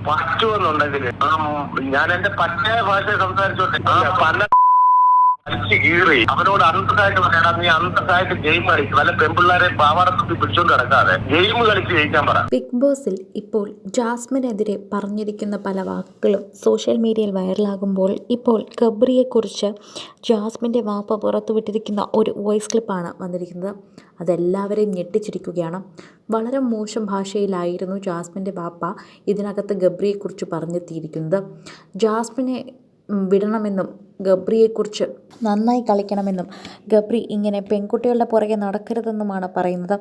പറ്റുമെന്നുണ്ടെങ്കിൽ ഞാൻ എന്റെ പച്ചയായ ഭാഷ സംസാരിച്ചോട്ടെ. പല കീറി അവനോട് അന്തസ്സായിട്ട് പറയണം, നീ അന്തസ്സായിട്ട് ഗെയിം കളിക്കും, വല്ല പെൺപിള്ളേരെ പാവാടത്തൊക്കെ പിടിച്ചോണ്ട് കിടക്കാതെ ഗെയിം കളിച്ച് ജയിക്കാൻ പറ. ബിഗ് ബോസിൽ ഇപ്പോൾ ജാസ്മിനെതിരെ പറഞ്ഞിരിക്കുന്ന പല വാക്കുകളും സോഷ്യൽ മീഡിയയിൽ വൈറലാകുമ്പോൾ ഇപ്പോൾ ഗബ്രിയെക്കുറിച്ച് ജാസ്മിൻ്റെ വാപ്പ പുറത്തുവിട്ടിരിക്കുന്ന ഒരു വോയിസ് ക്ലിപ്പാണ് വന്നിരിക്കുന്നത്. അതെല്ലാവരെയും ഞെട്ടിച്ചിരിക്കുകയാണ്. വളരെ മോശം ഭാഷയിലായിരുന്നു ജാസ്മിൻ്റെ വാപ്പ ഇതിനകത്ത് ഗബ്രിയെക്കുറിച്ച് പറഞ്ഞെത്തിയിരിക്കുന്നത്. ജാസ്മിനെ വിടണമെന്നും ഗബ്രിയെക്കുറിച്ച് നന്നായി കളിക്കണമെന്നും ഗബ്രി ഇങ്ങനെ പെൺകുട്ടികളുടെ പുറകെ നടക്കരുതെന്നുമാണ് പറയുന്നത്.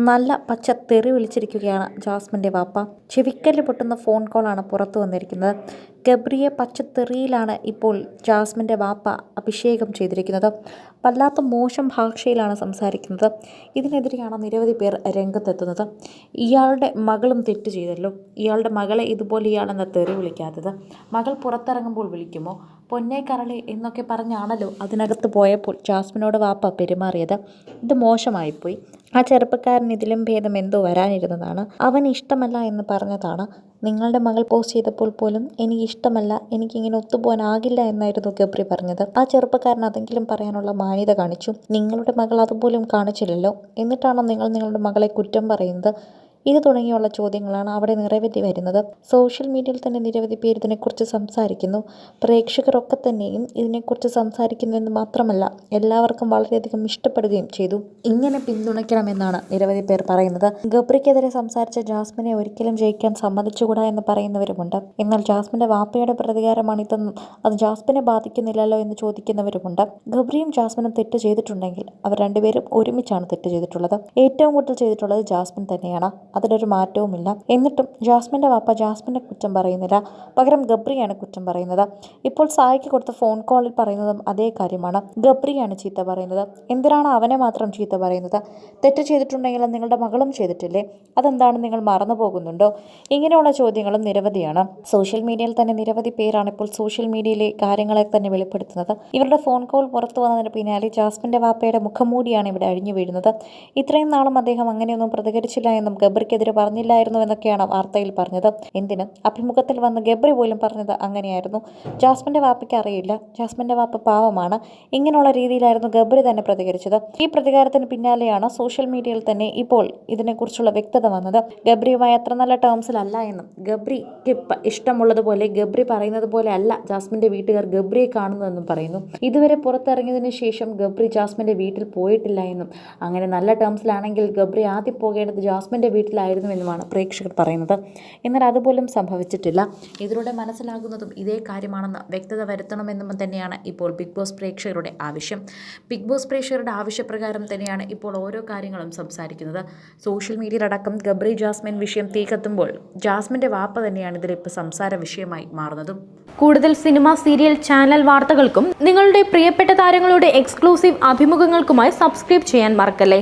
നല്ല പച്ച തെറി വിളിച്ചിരിക്കുകയാണ് ജാസ്മിൻ്റെ വാപ്പ. ചെവിക്കല്ല് പൊട്ടുന്ന ഫോൺ കോളാണ് പുറത്തു വന്നിരിക്കുന്നത്. ഗബ്രിയെ പച്ചത്തെറിയിലാണ് ഇപ്പോൾ ജാസ്മിൻ്റെ വാപ്പ അഭിഷേകം ചെയ്തിരിക്കുന്നത്. വല്ലാത്ത മോശം ഭാഷയിലാണ് സംസാരിക്കുന്നത്. ഇതിനെതിരെയാണ് നിരവധി പേർ രംഗത്തെത്തുന്നത്. ഇയാളുടെ മകളും തെറ്റ് ചെയ്തല്ലോ, ഇയാളുടെ മകളെ ഇതുപോലെ ഇയാളെന്താ തെറി വിളിക്കാത്തത്? മകൾ പുറത്തിറങ്ങുമ്പോൾ വിളിക്കുമോ? പൊന്നേ കരളെ എന്നൊക്കെ പറഞ്ഞാണല്ലോ അതിനകത്ത് പോയപ്പോൾ ജാസ്മിനോട് വാപ്പ പെരുമാറിയത്. ഇത് മോശമായിപ്പോയി. ആ ചെറുപ്പക്കാരൻ ഇതിലും ഭേദം എന്തോ വരാനിരുന്നതാണ്. അവൻ ഇഷ്ടമല്ല എന്ന് പറഞ്ഞതാണ്. നിങ്ങളുടെ മകൾ പോസ്റ്റ് ചെയ്തപ്പോൾ പോലും എനിക്കിഷ്ടമല്ല, എനിക്കിങ്ങനെ ഒത്തുപോകാനാകില്ല എന്നായിരുന്നു ഗബ്രി പറഞ്ഞത്. ആ ചെറുപ്പക്കാരൻ അതെങ്കിലും പറയാനുള്ള മാന്യത കാണിച്ചു. നിങ്ങളുടെ മകൾ അതുപോലും കാണിച്ചില്ലല്ലോ. എന്നിട്ടാണോ നിങ്ങൾ നിങ്ങളുടെ മകളെ കുറ്റം പറയുന്നത്? ഇത് തുടങ്ങിയുള്ള ചോദ്യങ്ങളാണ് അവിടെ നിറവേറ്റി വരുന്നത്. സോഷ്യൽ മീഡിയയിൽ തന്നെ നിരവധി പേര് ഇതിനെക്കുറിച്ച് സംസാരിക്കുന്നു. പ്രേക്ഷകരൊക്കെ തന്നെയും ഇതിനെക്കുറിച്ച് സംസാരിക്കുന്നു എന്ന് മാത്രമല്ല, എല്ലാവർക്കും വളരെയധികം ഇഷ്ടപ്പെടുകയും ചെയ്തു. ഇങ്ങനെ പിന്തുണയ്ക്കണമെന്നാണ് നിരവധി പേർ പറയുന്നത്. ഗബ്രിക്കെതിരെ സംസാരിച്ച ജാസ്മിനെ ഒരിക്കലും ജയിക്കാൻ സമ്മതിച്ചുകൂടാ എന്ന് പറയുന്നവരുമുണ്ട്. എന്നാൽ ജാസ്മിൻ്റെ വാപ്പയുടെ പ്രതികാരമാണിതെന്നും അത് ജാസ്മിനെ ബാധിക്കുന്നില്ലല്ലോ എന്ന് ചോദിക്കുന്നവരുമുണ്ട്. ഗബ്രിയും ജാസ്മിനും തെറ്റ് ചെയ്തിട്ടുണ്ടെങ്കിൽ അവർ രണ്ടുപേരും ഒരുമിച്ചാണ് തെറ്റ് ചെയ്തിട്ടുള്ളത്. ഏറ്റവും കൂടുതൽ ചെയ്തിട്ടുള്ളത് ജാസ്മിൻ തന്നെയാണ്. അതിലൊരു മാറ്റവുമില്ല. എന്നിട്ടും ജാസ്മിൻ്റെ വാപ്പ ജാസ്മിനെ കുറ്റം പറയുന്നില്ല, പകരം ഗബ്രിയാണ് കുറ്റം പറയുന്നത്. ഇപ്പോൾ സായിക്ക് കൊടുത്ത ഫോൺ കോളിൽ പറയുന്നതും അതേ കാര്യമാണ്. ഗബ്രിയാണ് ചീത്ത പറയുന്നത്. എന്തിനാണ് അവനെ മാത്രം ചീത്ത പറയുന്നത്? തെറ്റ് ചെയ്തിട്ടുണ്ടെങ്കിൽ നിങ്ങളുടെ മകളും ചെയ്തിട്ടില്ലേ? അതെന്താണ് നിങ്ങൾ മറന്നു പോകുന്നുണ്ടോ? ഇങ്ങനെയുള്ള ചോദ്യങ്ങളും നിരവധിയാണ്. സോഷ്യൽ മീഡിയയിൽ തന്നെ നിരവധി പേരാണ് ഇപ്പോൾ സോഷ്യൽ മീഡിയയിലെ കാര്യങ്ങളെ തന്നെ വെളിപ്പെടുത്തുന്നത്. ഇവരുടെ ഫോൺ കോൾ പുറത്തു വന്നതിന് പിന്നാലെ ജാസ്മിൻ്റെ വാപ്പയുടെ മുഖംമൂടിയാണ് ഇവിടെ അഴിഞ്ഞു വീഴുന്നത്. ഇത്രയും നാളും അദ്ദേഹം അങ്ങനെയൊന്നും പ്രതികരിച്ചില്ല എന്നും ഗബ്രിക്കെതിരെ പറഞ്ഞില്ലായിരുന്നു എന്നൊക്കെയാണ് വാർത്തയിൽ പറഞ്ഞത്. എന്തിന് അഭിമുഖത്തിൽ വന്ന് ഗബ്രി പോലും പറഞ്ഞത് അങ്ങനെയായിരുന്നു. ജാസ്മിൻ്റെ വാപ്പയ്ക്ക് അറിയില്ല, ജാസ്മിൻ്റെ വാപ്പ പാവമാണ്. ഇങ്ങനെയുള്ള രീതിയിലായിരുന്നു ഗബ്രി തന്നെ പ്രതികരിച്ചത്. ഈ പ്രതികാരത്തിന് പിന്നാലെയാണ് സോഷ്യൽ മീഡിയയിൽ തന്നെ ഇപ്പോൾ ഇതിനെക്കുറിച്ചുള്ള വ്യക്തത വന്നത്. ഗബ്രിയുമായി അത്ര നല്ല ടേംസിലല്ല എന്നും ഗബ്രിക്ക് ഇഷ്ടമുള്ളതുപോലെ ഗബ്രി പറയുന്നത് പോലെ അല്ല ജാസ്മിൻ്റെ വീട്ടുകാർ ഗബ്രിയെ കാണുന്നതെന്നും പറയുന്നു. ഇതുവരെ പുറത്തിറങ്ങിയതിനു ശേഷം ഗബ്രി ജാസ്മിൻ്റെ വീട്ടിൽ പോയിട്ടില്ല എന്നും അങ്ങനെ നല്ല ടേംസിലാണെങ്കിൽ ഗബ്രി ആദ്യം പോകേണ്ടത് ജാസ്മിൻ്റെ വീട്ടിലായിരുന്നുവെന്നുമാണ് പ്രേക്ഷകർ പറയുന്നത്. എന്നാൽ അതുപോലും സംഭവിച്ചിട്ടില്ല. ഇതിലൂടെ മനസ്സിലാകുന്നതും ഇതേ കാര്യമാണെന്ന് വ്യക്തത വരുത്തണമെന്നും തന്നെയാണ് ഇപ്പോൾ ബിഗ് ബോസ് പ്രേക്ഷകരുടെ ആവശ്യം. ബിഗ് ബോസ് പ്രേക്ഷകരുടെ ആവശ്യപ്രകാരം തന്നെയാണ് ഇപ്പോൾ ഓരോ കാര്യങ്ങളും സംസാരിക്കുന്നത്. സോഷ്യൽ മീഡിയയിലടക്കം ഗബ്രി ജാസ്മിൻ വിഷയം തീകത്തുമ്പോൾ ജാസ്മിൻ്റെ വാപ്പ തന്നെയാണ് ഇതിലിപ്പോൾ സംസാര വിഷയമായി മാറുന്നതും. കൂടുതൽ സിനിമ, സീരിയൽ, ചാനൽ വാർത്തകൾക്കും നിങ്ങളുടെ പ്രിയപ്പെട്ട താരങ്ങളുടെ എക്സ്ക്ലൂസീവ് അഭിമുഖങ്ങൾക്കുമായി സബ്സ്ക്രൈബ് ചെയ്യാൻ മറക്കല്ലേ.